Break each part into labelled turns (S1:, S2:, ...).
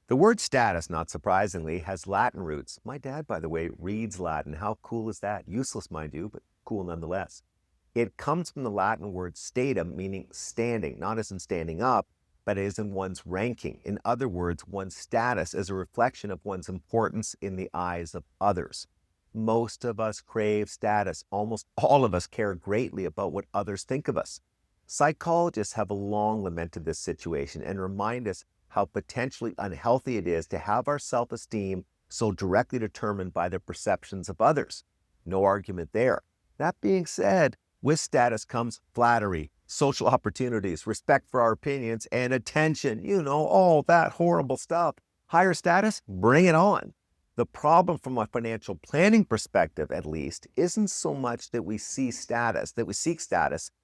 S1: The word status, not surprisingly, has Latin roots. My dad, by the way, reads Latin. How cool is that? Useless, mind you, but cool nonetheless. It comes from the Latin word statum, meaning standing, not as in standing up, but as in one's ranking. In other words, one's status is a reflection of one's importance in the eyes of others. Most of us crave status. Almost all of us care greatly about what others think of us. Psychologists have long lamented this situation and remind us how potentially unhealthy it is to have our self-esteem so directly determined by the perceptions of others. No argument there. That being said, with status comes flattery, social opportunities, respect for our opinions, and attention. All that horrible stuff. Higher status? Bring it on. The problem from a financial planning perspective, at least, isn't so much that we seek status,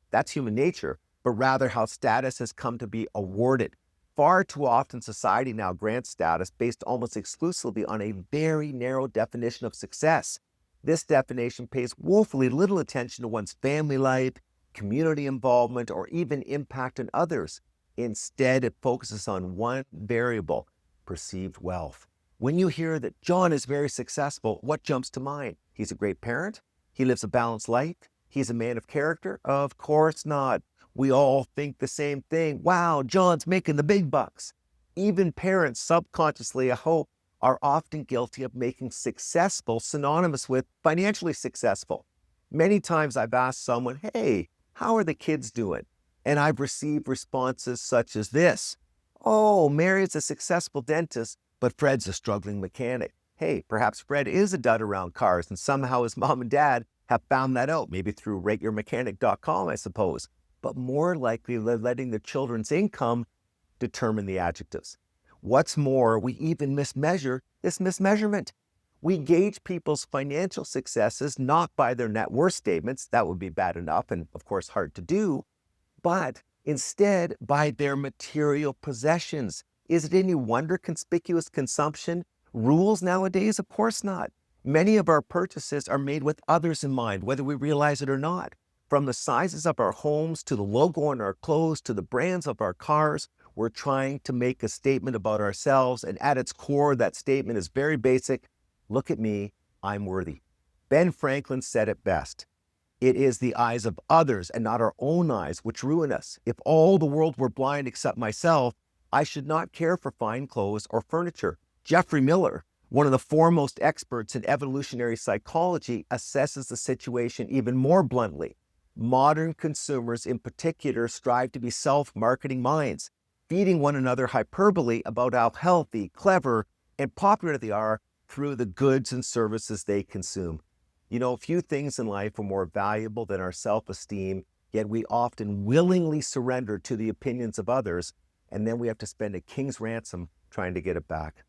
S1: that's human nature, but rather how status has come to be awarded. Far too often, society now grants status based almost exclusively on a very narrow definition of success. This definition pays woefully little attention to one's family life, community involvement, or even impact on others. Instead, it focuses on one variable: perceived wealth. When you hear that John is very successful, what jumps to mind? He's a great parent? He lives a balanced life? He's a man of character? Of course not. We all think the same thing. Wow, John's making the big bucks. Even parents subconsciously, I hope, are often guilty of making successful synonymous with financially successful. Many times I've asked someone, hey, how are the kids doing? And I've received responses such as this: oh, Mary's a successful dentist, but Fred's a struggling mechanic. Hey, perhaps Fred is a dud around cars, and somehow his mom and dad have found that out, maybe through rateyourmechanic.com, I suppose. But more likely, they're letting the children's income determine the adjectives. What's more, we even mismeasure this mismeasurement. We gauge people's financial successes not by their net worth statements, that would be bad enough and of course hard to do, but instead by their material possessions. Is it any wonder conspicuous consumption rules nowadays? Of course not. Many of our purchases are made with others in mind, whether we realize it or not. From the sizes of our homes, to the logo on our clothes, to the brands of our cars, we're trying to make a statement about ourselves, and at its core, that statement is very basic. Look at me, I'm worthy. Ben Franklin said it best: it is the eyes of others and not our own eyes which ruin us. If all the world were blind except myself, I should not care for fine clothes or furniture. Jeffrey Miller, one of the foremost experts in evolutionary psychology, assesses the situation even more bluntly. Modern consumers in particular strive to be self-marketing minds, feeding one another hyperbole about how healthy, clever, and popular they are through the goods and services they consume. Few things in life are more valuable than our self-esteem, yet we often willingly surrender to the opinions of others, and then we have to spend a king's ransom trying to get it back.